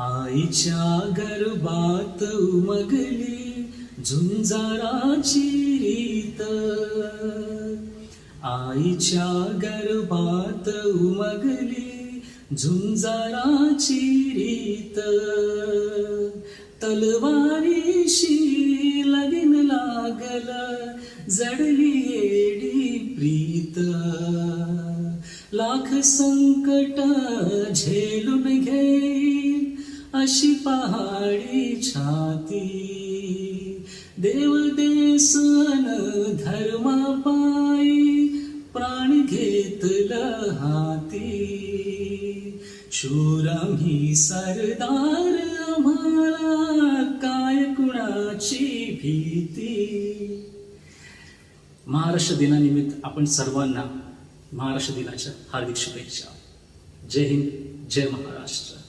आईच्या गर्भात उमगली झुंजाराची रीत, आईच्या गर्भात उमगली झुंजाराची रीत, तलवारीशी लगीन लागल जडली येडी प्रीत, लाख संकट झेलून घेईल अशी पहाडी छाती, देव देसन धर्मापायी प्राण घेतलं हाती, शूर आम्ही सरदार आम्हाला काय कुणाची भीती. महाराष्ट्र दिनानिमित्त आपण सर्वांना महाराष्ट्र दिनाच्या हार्दिक शुभेच्छा. जय हिंद, जय महाराष्ट्र.